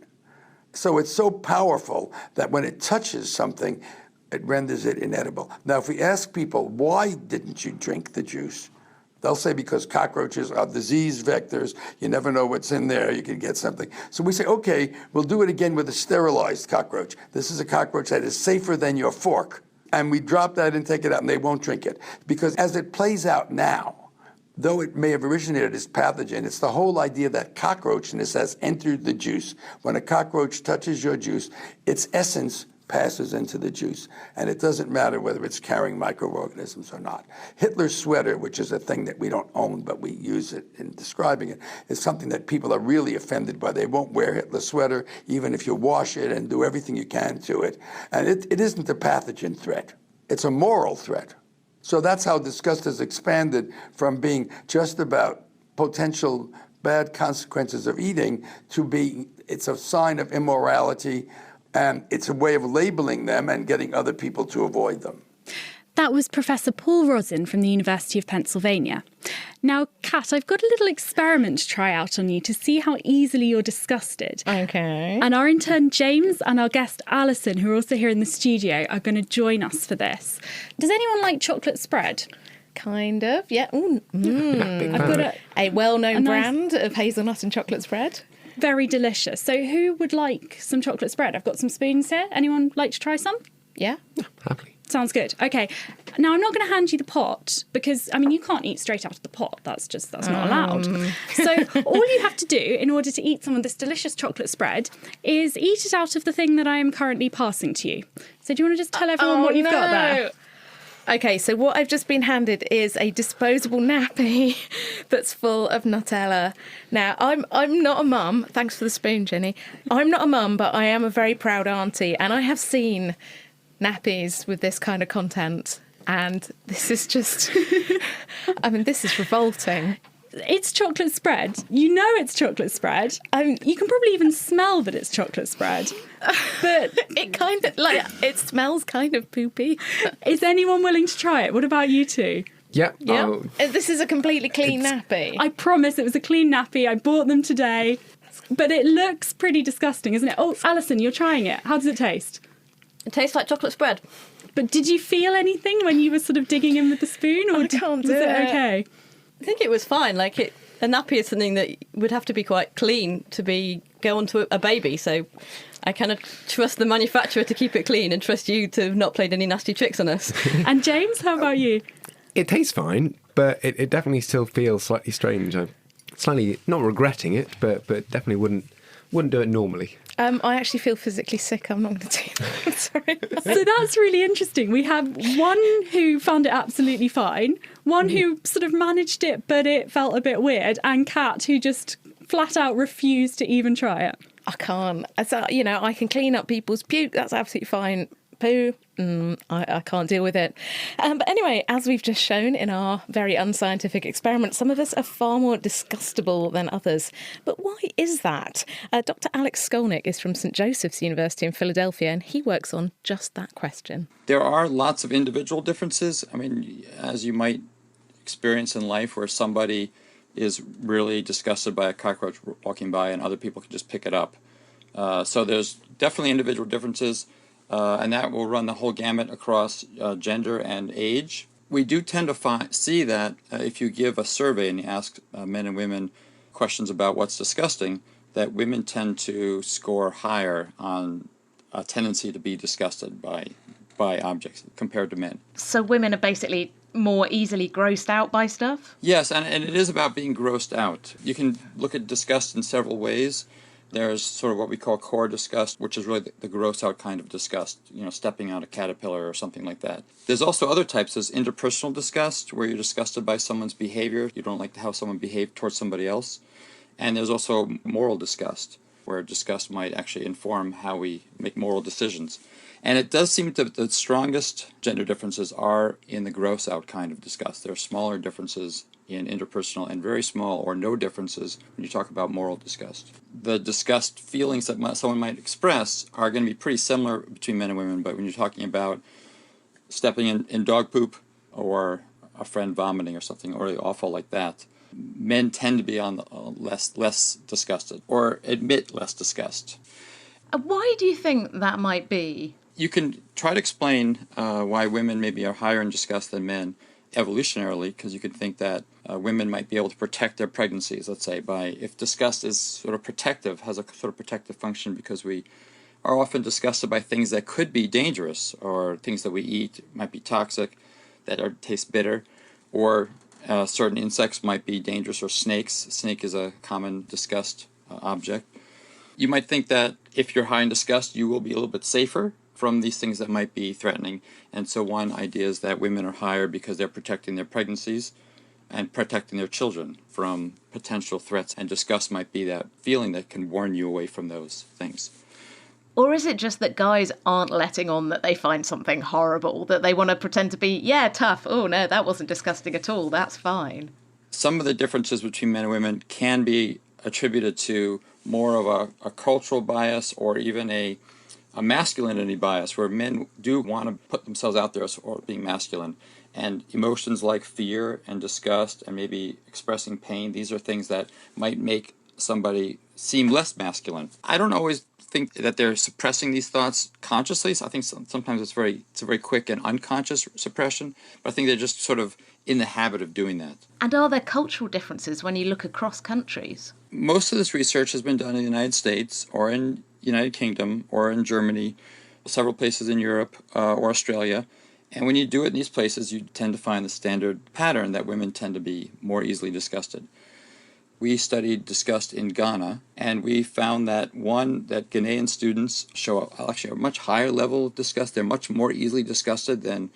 So it's so powerful that when it touches something, it renders it inedible. Now, if we ask people, why didn't you drink the juice? They'll say because cockroaches are disease vectors. You never know what's in there. You can get something. So we say, okay, we'll do it again with a sterilized cockroach. This is a cockroach that is safer than your fork. And we drop that and take it out, and they won't drink it. Because as it plays out now, though it may have originated as pathogen, it's the whole idea that cockroachness has entered the juice. When a cockroach touches your juice, its essence passes into the juice, and it doesn't matter whether it's carrying microorganisms or not. Hitler's sweater, which is a thing that we don't own, but we use it in describing it, is something that people are really offended by. They won't wear Hitler's sweater, even if you wash it and do everything you can to it. And it isn't a pathogen threat. It's a moral threat. So that's how disgust has expanded from being just about potential bad consequences of eating to being, it's a sign of immorality, and it's a way of labeling them and getting other people to avoid them. That was Professor Paul Rosin from the University of Pennsylvania. Now, Kat, I've got a little experiment to try out on you to see how easily you're disgusted. Okay. And our intern James and our guest Alison, who are also here in the studio, are going to join us for this. Does anyone like chocolate spread? Kind of, yeah. I've got a well-known brand of hazelnut and chocolate spread. Very delicious. So who would like some chocolate spread? I've got some spoons here. Anyone like to try some? Yeah. Happily. Sounds good. Okay. Now, I'm not going to hand you the pot because, I mean, you can't eat straight out of the pot. That's not allowed. So all you have to do in order to eat some of this delicious chocolate spread is eat it out of the thing that I am currently passing to you. So do you want to just tell everyone what you've got there? Okay, so what I've just been handed is a disposable nappy that's full of Nutella. Now, I'm not a mum. Thanks for the spoon, Jenny. I'm not a mum, but I am a very proud auntie, and I have seen nappies with this kind of content, and this is just... I mean, this is revolting. It's chocolate spread. You know it's chocolate spread. You can probably even smell that it's chocolate spread. But it kind of, it smells kind of poopy. Is anyone willing to try it? What about you two? Yeah. This is a completely clean nappy. I promise it was a clean nappy. I bought them today. But it looks pretty disgusting, isn't it? Oh, Alison, you're trying it. How does it taste? It tastes like chocolate spread. But did you feel anything when you were sort of digging in with the spoon? Or I can't was do it it. okay? I think it was fine. A nappy is something that would have to be quite clean to go onto a baby. So I kind of trust the manufacturer to keep it clean and trust you to have not played any nasty tricks on us. And James, how about you? It tastes fine, but it definitely still feels slightly strange. I'm slightly not regretting it, but definitely wouldn't do it normally. I actually feel physically sick. I'm not going to do that. Sorry. So that's really interesting. We have one who found it absolutely fine, one who sort of managed it, but it felt a bit weird, and Kat, who just flat out refused to even try it. I can't. I can clean up people's puke. That's absolutely fine. Poo, I can't deal with it. But anyway, as we've just shown in our very unscientific experiment, some of us are far more disgustable than others. But why is that? Dr. Alex Skolnick is from St. Joseph's University in Philadelphia, and he works on just that question. There are lots of individual differences. I mean, as you might experience in life, where somebody is really disgusted by a cockroach walking by and other people can just pick it up. So there's definitely individual differences. And that will run the whole gamut across gender and age. We do tend to see that if you give a survey and you ask men and women questions about what's disgusting, that women tend to score higher on a tendency to be disgusted by objects compared to men. So women are basically more easily grossed out by stuff? Yes, and it is about being grossed out. You can look at disgust in several ways. There's sort of what we call core disgust, which is really the gross out kind of disgust, stepping on a caterpillar or something like that. There's also other types. There's interpersonal disgust, where you're disgusted by someone's behavior. You don't like how someone behaved towards somebody else. And there's also moral disgust, where disgust might actually inform how we make moral decisions. And it does seem that the strongest gender differences are in the gross out kind of disgust. There are smaller differences in interpersonal and very small or no differences when you talk about moral disgust. The disgust feelings that someone might express are going to be pretty similar between men and women, but when you're talking about stepping in dog poop or a friend vomiting or something really awful like that, men tend to be on the less disgusted or admit less disgust. Why do you think that might be? You can try to explain why women maybe are higher in disgust than men evolutionarily, because you could think that women might be able to protect their pregnancies, let's say, if disgust is sort of protective, has a sort of protective function, because we are often disgusted by things that could be dangerous, or things that we eat might be toxic, that taste bitter, or certain insects might be dangerous, or snakes. Snake is a common disgust object. You might think that if you're high in disgust, you will be a little bit safer from these things that might be threatening. And so one idea is that women are higher because they're protecting their pregnancies and protecting their children from potential threats. And disgust might be that feeling that can warn you away from those things. Or is it just that guys aren't letting on that they find something horrible, that they want to pretend to be, tough. Oh, no, that wasn't disgusting at all. That's fine. Some of the differences between men and women can be attributed to more of a cultural bias, or even a masculinity bias, where men do want to put themselves out there as being masculine. And emotions like fear and disgust and maybe expressing pain, these are things that might make somebody seem less masculine. I don't always think that they're suppressing these thoughts consciously. So I think sometimes it's a very quick and unconscious suppression, but I think they're just sort of in the habit of doing that. And are there cultural differences when you look across countries? Most of this research has been done in the United States or in United Kingdom or in Germany, several places in Europe or Australia. And when you do it in these places, you tend to find the standard pattern that women tend to be more easily disgusted. We studied disgust in Ghana, and we found that that Ghanaian students show actually a much higher level of disgust. They're much more easily disgusted than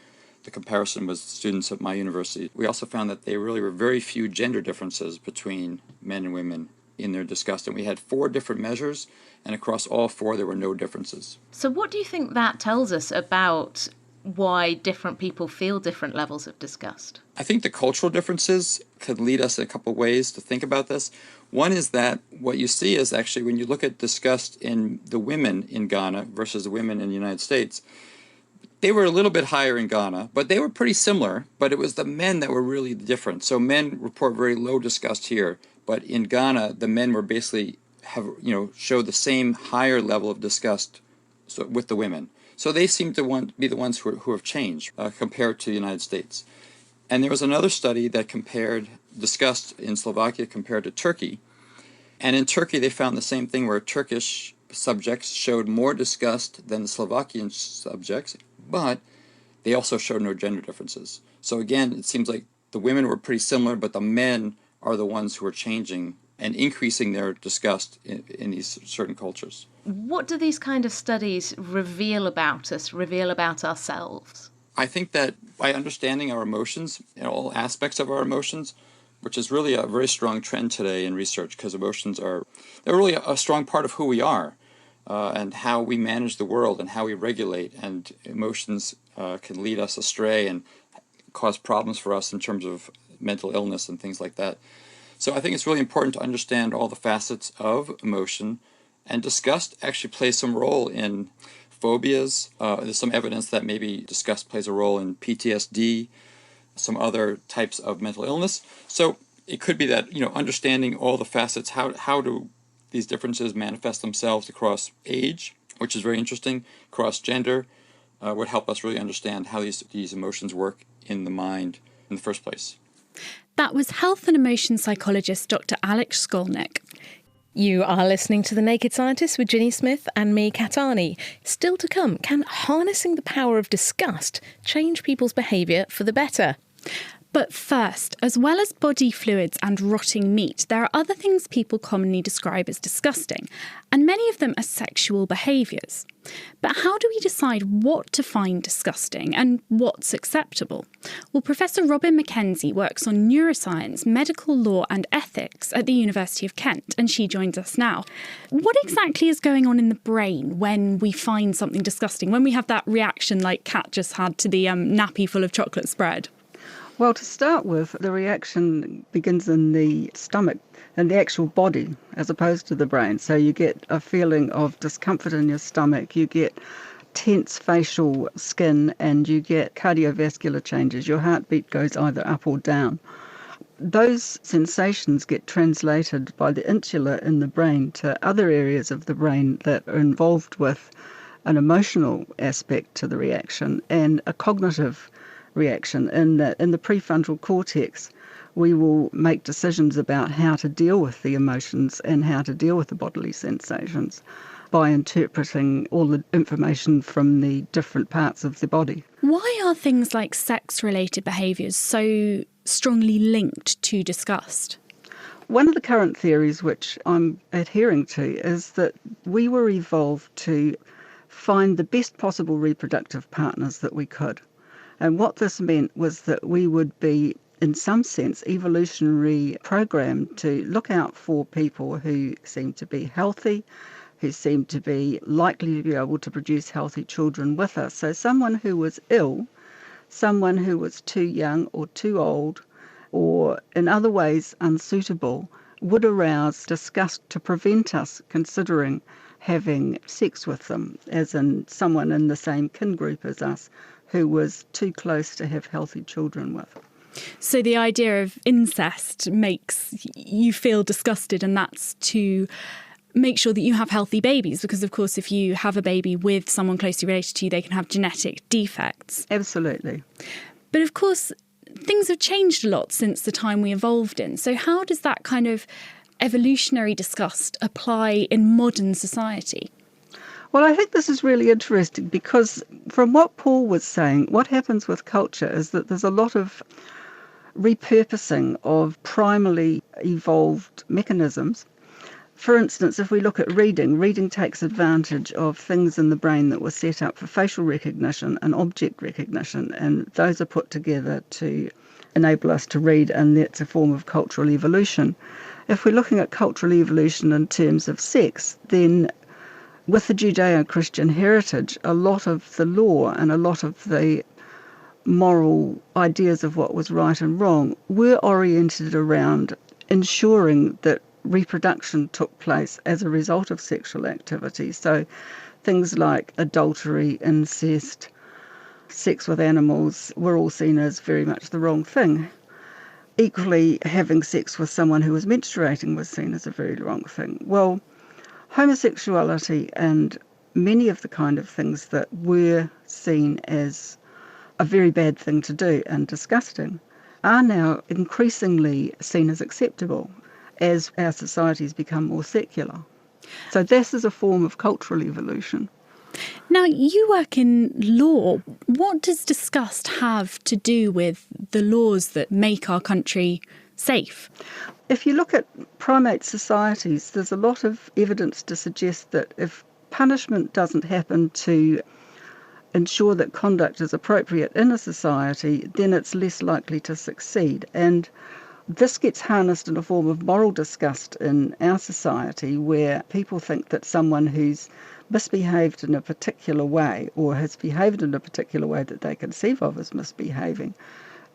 the comparison with students at my university. We also found that there really were very few gender differences between men and women in their disgust. And we had 4 different measures, and across all 4 there were no differences. So what do you think that tells us about why different people feel different levels of disgust? I think the cultural differences could lead us in a couple of ways to think about this. One is that what you see is actually when you look at disgust in the women in Ghana versus the women in the United States, they were a little bit higher in Ghana, but they were pretty similar, but it was the men that were really different. So men report very low disgust here, but in Ghana, the men were basically show the same higher level of disgust with the women. So they seem to be the ones who have changed compared to the United States. And there was another study that compared disgust in Slovakia compared to Turkey. And in Turkey, they found the same thing where Turkish subjects showed more disgust than the Slovakian subjects, but they also showed no gender differences. So again, it seems like the women were pretty similar, but the men are the ones who are changing and increasing their disgust in these certain cultures. What do these kind of studies reveal about us, reveal about ourselves? I think that by understanding our emotions, all aspects of our emotions, which is really a very strong trend today in research, because they're really a strong part of who we are and how we manage the world and how we regulate. And emotions can lead us astray and cause problems for us in terms of mental illness and things like that. So I think it's really important to understand all the facets of emotion, and disgust actually plays some role in phobias. There's some evidence that maybe disgust plays a role in PTSD, some other types of mental illness. So it could be that, understanding all the facets, how do these differences manifest themselves across age, which is very interesting, across gender, would help us really understand how these emotions work in the mind in the first place. That was health and emotion psychologist Dr. Alex Skolnick. You are listening to The Naked Scientist with Ginny Smith and me, Katani. Still to come, can harnessing the power of disgust change people's behaviour for the better? But first, as well as body fluids and rotting meat, there are other things people commonly describe as disgusting, and many of them are sexual behaviours. But how do we decide what to find disgusting and what's acceptable? Well, Professor Robin Mackenzie works on neuroscience, medical law and ethics at the University of Kent, and she joins us now. What exactly is going on in the brain when we find something disgusting, when we have that reaction like Kat just had to the nappy full of chocolate spread? Well, to start with, the reaction begins in the stomach and the actual body as opposed to the brain. So you get a feeling of discomfort in your stomach, you get tense facial skin, and you get cardiovascular changes. Your heartbeat goes either up or down. Those sensations get translated by the insula in the brain to other areas of the brain that are involved with an emotional aspect to the reaction and a cognitive reaction. In the prefrontal cortex, we will make decisions about how to deal with the emotions and how to deal with the bodily sensations by interpreting all the information from the different parts of the body. Why are things like sex-related behaviours so strongly linked to disgust? One of the current theories which I'm adhering to is that we were evolved to find the best possible reproductive partners that we could. And what this meant was that we would be, in some sense, evolutionary programmed to look out for people who seem to be healthy, who seem to be likely to be able to produce healthy children with us. So someone who was ill, someone who was too young or too old, or in other ways unsuitable, would arouse disgust to prevent us considering having sex with them, as in someone in the same kin group as us, who was too close to have healthy children with. So the idea of incest makes you feel disgusted, and that's to make sure that you have healthy babies, because of course if you have a baby with someone closely related to you, they can have genetic defects. Absolutely. But of course things have changed a lot since the time we evolved in. So how does that kind of evolutionary disgust apply in modern society? Well, I think this is really interesting because from what Paul was saying, what happens with culture is that there's a lot of repurposing of primarily evolved mechanisms. For instance, if we look at reading takes advantage of things in the brain that were set up for facial recognition and object recognition, and those are put together to enable us to read, and that's a form of cultural evolution. If we're looking at cultural evolution in terms of sex, then with the Judeo-Christian heritage, a lot of the law and a lot of the moral ideas of what was right and wrong were oriented around ensuring that reproduction took place as a result of sexual activity. So things like adultery, incest, sex with animals were all seen as very much the wrong thing. Equally, having sex with someone who was menstruating was seen as a very wrong thing. Well, homosexuality and many of the kind of things that were seen as a very bad thing to do and disgusting are now increasingly seen as acceptable as our societies become more secular. So this is a form of cultural evolution. Now, you work in law. What does disgust have to do with the laws that make our country safe? If you look at primate societies, there's a lot of evidence to suggest that if punishment doesn't happen to ensure that conduct is appropriate in a society, then it's less likely to succeed. And this gets harnessed in a form of moral disgust in our society, where people think that someone who's misbehaved in a particular way or has behaved in a particular way that they conceive of as misbehaving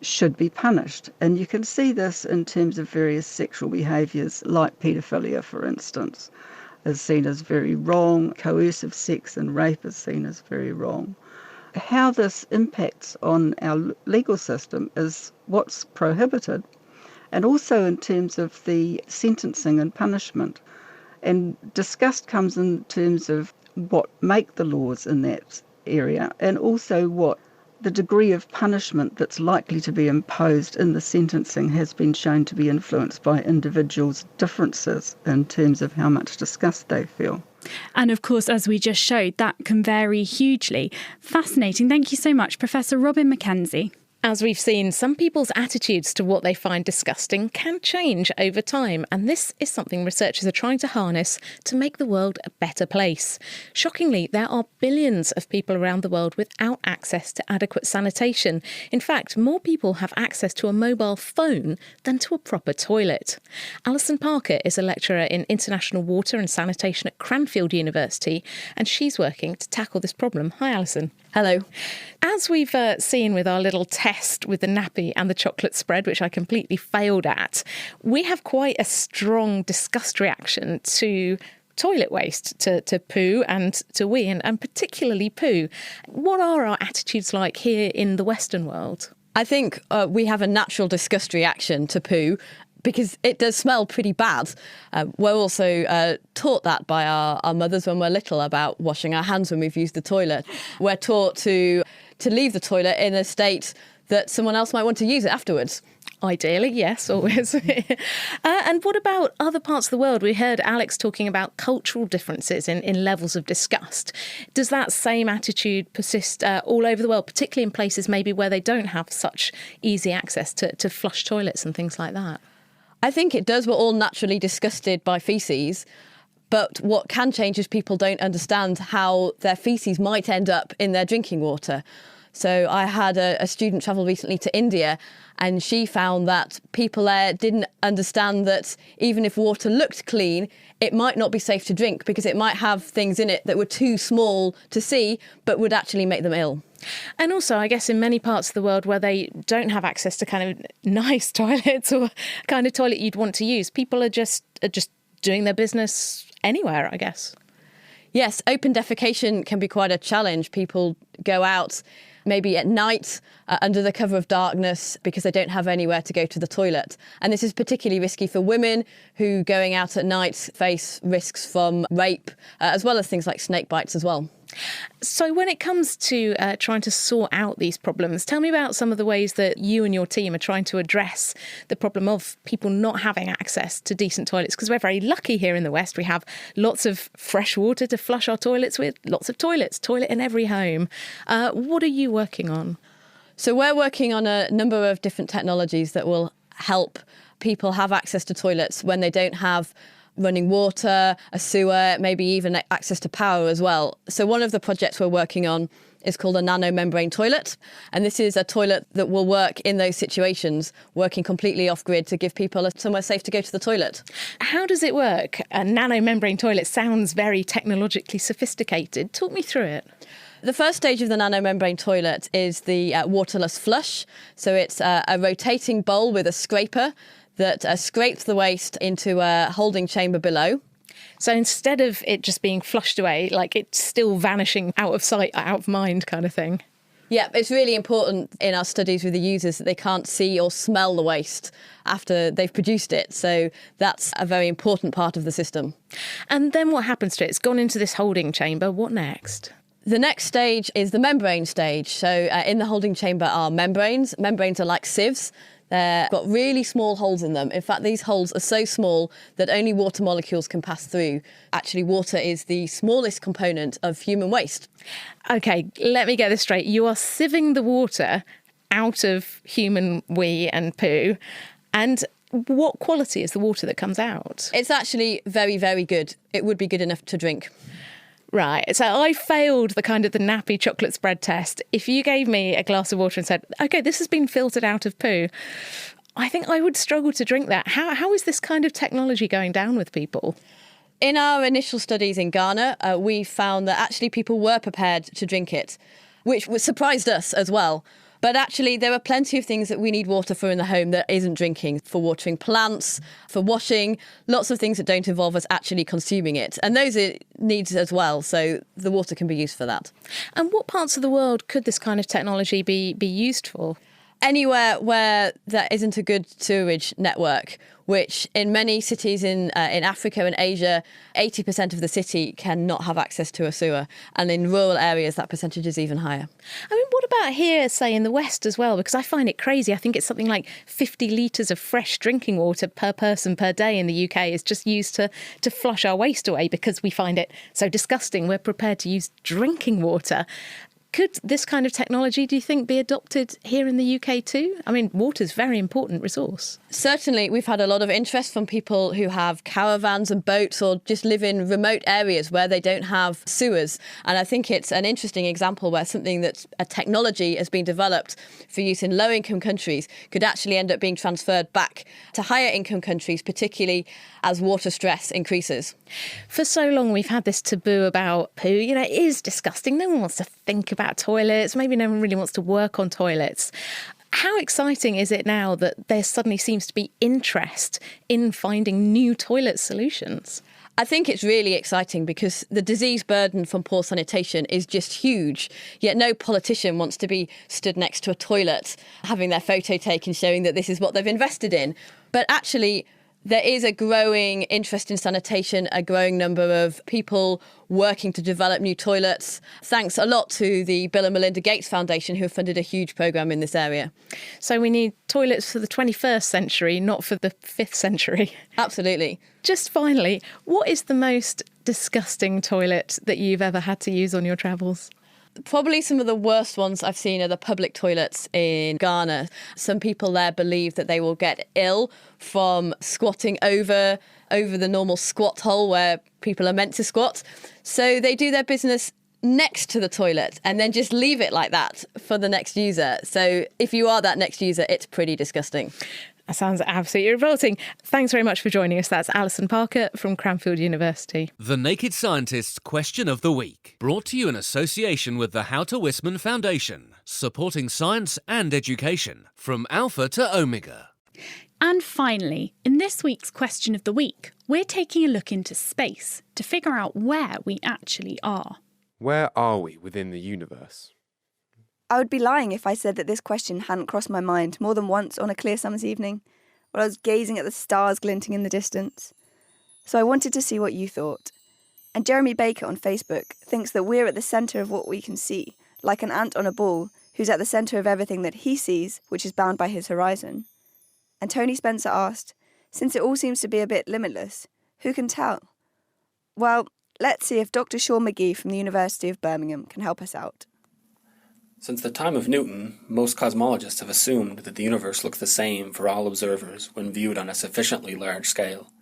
should be punished. And you can see this in terms of various sexual behaviours, like paedophilia, for instance, is seen as very wrong. Coercive sex and rape is seen as very wrong. How this impacts on our legal system is what's prohibited, and also in terms of the sentencing and punishment. And disgust comes in terms of what make the laws in that area, and also what the degree of punishment that's likely to be imposed in the sentencing has been shown to be influenced by individuals' differences in terms of how much disgust they feel. And of course, as we just showed, that can vary hugely. Fascinating. Thank you so much, Professor Robin Mackenzie. As we've seen, some people's attitudes to what they find disgusting can change over time, and this is something researchers are trying to harness to make the world a better place. Shockingly, there are billions of people around the world without access to adequate sanitation. In fact, more people have access to a mobile phone than to a proper toilet. Alison Parker is a lecturer in international water and sanitation at Cranfield University, and she's working to tackle this problem. Hi, Alison. Hello. As we've seen with our little test with the nappy and the chocolate spread, which I completely failed at, we have quite a strong disgust reaction to toilet waste, to poo and to wee, and particularly poo. What are our attitudes like here in the Western world? I think we have a natural disgust reaction to poo, because it does smell pretty bad. We're also taught that by our mothers when we're little about washing our hands when we've used the toilet. We're taught to leave the toilet in a state that someone else might want to use it afterwards. Ideally, yes, always. And what about other parts of the world? We heard Alex talking about cultural differences in levels of disgust. Does that same attitude persist all over the world, particularly in places maybe where they don't have such easy access to flush toilets and things like that? I think it does. We're all naturally disgusted by faeces, but what can change is people don't understand how their faeces might end up in their drinking water. So I had a student travel recently to India, and she found that people there didn't understand that even if water looked clean, it might not be safe to drink because it might have things in it that were too small to see but would actually make them ill. And also, I guess in many parts of the world where they don't have access to kind of nice toilets or kind of toilet you'd want to use, people are just doing their business anywhere, I guess. Yes, open defecation can be quite a challenge. People go out maybe at night under the cover of darkness because they don't have anywhere to go to the toilet. And this is particularly risky for women who going out at night face risks from rape, as well as things like snake bites as well. So when it comes to trying to sort out these problems, tell me about some of the ways that you and your team are trying to address the problem of people not having access to decent toilets, because we're very lucky here in the West. We have lots of fresh water to flush our toilets with, lots of toilets, toilet in every home. What are you working on? So we're working on a number of different technologies that will help people have access to toilets when they don't have running water, a sewer, maybe even access to power as well. So one of the projects we're working on is called a nanomembrane toilet. And this is a toilet that will work in those situations, working completely off-grid to give people somewhere safe to go to the toilet. How does it work? A nanomembrane toilet sounds very technologically sophisticated. Talk me through it. The first stage of the nanomembrane toilet is the waterless flush. So it's a rotating bowl with a scraper that scrapes the waste into a holding chamber below. So instead of it just being flushed away, like it's still vanishing out of sight, out of mind kind of thing. Yeah, it's really important in our studies with the users that they can't see or smell the waste after they've produced it. So that's a very important part of the system. And then what happens to it? It's gone into this holding chamber. What next? The next stage is the membrane stage. So in the holding chamber are membranes. Membranes are like sieves. They've got really small holes in them. In fact, these holes are so small that only water molecules can pass through. Actually, water is the smallest component of human waste. OK, let me get this straight. You are sieving the water out of human wee and poo. And what quality is the water that comes out? It's actually very, very good. It would be good enough to drink. Right, so I failed the nappy chocolate spread test. If you gave me a glass of water and said, OK, this has been filtered out of poo, I think I would struggle to drink that. How is this kind of technology going down with people? In our initial studies in Ghana, we found that actually people were prepared to drink it, which surprised us as well. But actually, there are plenty of things that we need water for in the home that isn't drinking, for watering plants, for washing, lots of things that don't involve us actually consuming it. And those are needs as well, so the water can be used for that. And what parts of the world could this kind of technology be used for? Anywhere where there isn't a good sewerage network, which in many cities in Africa and Asia, 80% of the city cannot have access to a sewer. And in rural areas, that percentage is even higher. I mean, what about here, say, in the West as well? Because I find it crazy. I think it's something like 50 litres of fresh drinking water per person per day in the UK is just used to flush our waste away because we find it so disgusting. We're prepared to use drinking water. Could this kind of technology, do you think, be adopted here in the UK too? I mean, water's a very important resource. Certainly, we've had a lot of interest from people who have caravans and boats or just live in remote areas where they don't have sewers. And I think it's an interesting example where something that's a technology has been developed for use in low-income countries could actually end up being transferred back to higher-income countries, particularly as water stress increases. For so long, we've had this taboo about poo. You know, it is disgusting. No one wants to think about toilets. Maybe no one really wants to work on toilets. How exciting is it now that there suddenly seems to be interest in finding new toilet solutions? I think it's really exciting because the disease burden from poor sanitation is just huge. Yet no politician wants to be stood next to a toilet, having their photo taken, showing that this is what they've invested in. But actually, there is a growing interest in sanitation, a growing number of people working to develop new toilets. Thanks a lot to the Bill and Melinda Gates Foundation, who have funded a huge programme in this area. So we need toilets for the 21st century, not for the 5th century. Absolutely. Just finally, what is the most disgusting toilet that you've ever had to use on your travels? Probably some of the worst ones I've seen are the public toilets in Ghana. Some people there believe that they will get ill from squatting over the normal squat hole where people are meant to squat. So they do their business next to the toilet and then just leave it like that for the next user. So if you are that next user, it's pretty disgusting. That sounds absolutely revolting. Thanks very much for joining us. That's Alison Parker from Cranfield University. The Naked Scientist's Question of the Week, brought to you in association with the Houter Wisman Foundation, supporting science and education from Alpha to Omega. And finally, in this week's Question of the Week, we're taking a look into space to figure out where we actually are. Where are we within the universe? I would be lying if I said that this question hadn't crossed my mind more than once on a clear summer's evening, while I was gazing at the stars glinting in the distance. So I wanted to see what you thought. And Jeremy Baker on Facebook thinks that we're at the centre of what we can see, like an ant on a ball who's at the centre of everything that he sees, which is bound by his horizon. And Tony Spencer asked, since it all seems to be a bit limitless, who can tell? Well, let's see if Dr. Sean McGee from the University of Birmingham can help us out. Since the time of Newton, most cosmologists have assumed that the universe looks the same for all observers when viewed on a sufficiently large scale.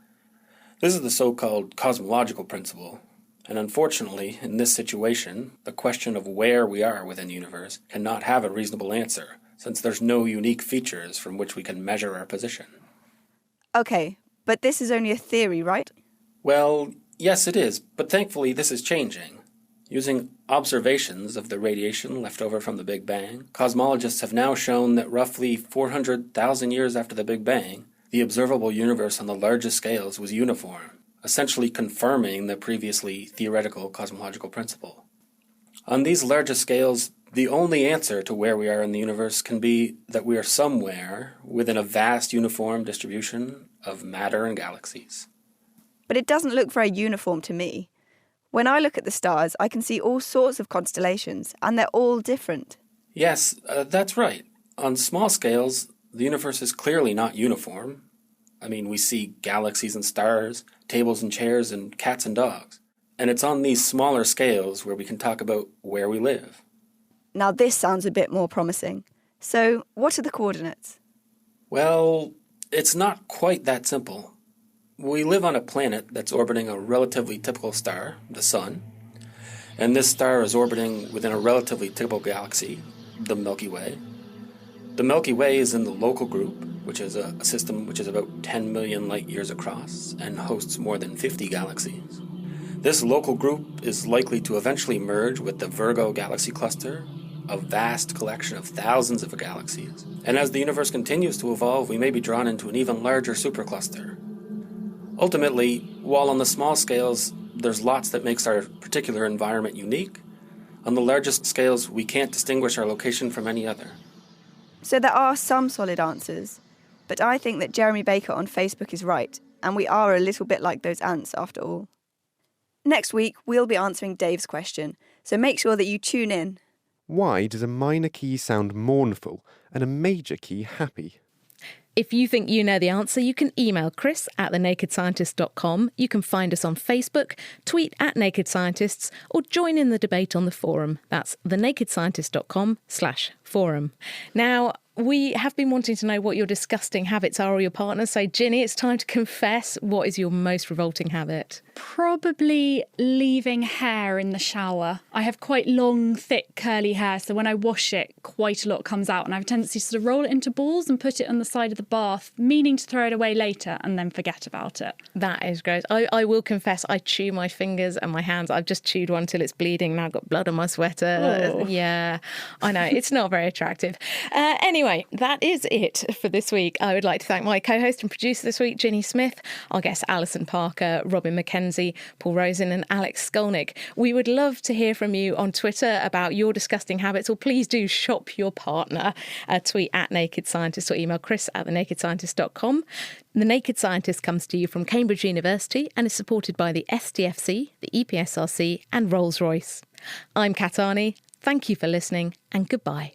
This is the so-called cosmological principle, and unfortunately, in this situation, the question of where we are within the universe cannot have a reasonable answer, since there's no unique features from which we can measure our position. Okay, but this is only a theory, right? Well, yes it is, but thankfully this is changing. Using observations of the radiation left over from the Big Bang, cosmologists have now shown that roughly 400,000 years after the Big Bang, the observable universe on the largest scales was uniform, essentially confirming the previously theoretical cosmological principle. On these largest scales, the only answer to where we are in the universe can be that we are somewhere within a vast uniform distribution of matter and galaxies. But it doesn't look very uniform to me. When I look at the stars, I can see all sorts of constellations, and they're all different. Yes, that's right. On small scales, the universe is clearly not uniform. I mean, we see galaxies and stars, tables and chairs, and cats and dogs. And it's on these smaller scales where we can talk about where we live. Now this sounds a bit more promising. So, what are the coordinates? Well, it's not quite that simple. We live on a planet that's orbiting a relatively typical star, the Sun. And this star is orbiting within a relatively typical galaxy, the Milky Way. The Milky Way is in the local group, which is a system which is about 10 million light years across and hosts more than 50 galaxies. This local group is likely to eventually merge with the Virgo galaxy cluster, a vast collection of thousands of galaxies. And as the universe continues to evolve, we may be drawn into an even larger supercluster. Ultimately, while on the small scales, there's lots that makes our particular environment unique, on the largest scales, we can't distinguish our location from any other. So there are some solid answers, but I think that Jeremy Baker on Facebook is right, and we are a little bit like those ants after all. Next week, we'll be answering Dave's question, so make sure that you tune in. Why does a minor key sound mournful and a major key happy? If you think you know the answer, you can email chris@thenakedscientist.com. You can find us on Facebook, tweet @NakedScientists, or join in the debate on the forum. That's thenakedscientist.com/forum. Now, we have been wanting to know what your disgusting habits are or your partner's. So, Ginny, it's time to confess. What is your most revolting habit? Probably leaving hair in the shower. I have quite long, thick, curly hair, so when I wash it, quite a lot comes out, and I have a tendency to sort of roll it into balls and put it on the side of the bath, meaning to throw it away later and then forget about it. That is gross. I will confess, I chew my fingers and my hands. I've just chewed one till it's bleeding. Now I've got blood on my sweater. Oh. Yeah, I know. It's not very attractive. Anyway, that is it for this week. I would like to thank my co-host and producer this week, Ginny Smith, our guests Alison Parker, Robin McKenzie, Paul Rosen and Alex Skolnick. We would love to hear from you on Twitter about your disgusting habits, or please do shop your partner. Tweet @NakedScientist or email chris@thenakedscientist.com. The Naked Scientist comes to you from Cambridge University and is supported by the SDFC, the EPSRC and Rolls-Royce. I'm Kat Arney. Thank you for listening and goodbye.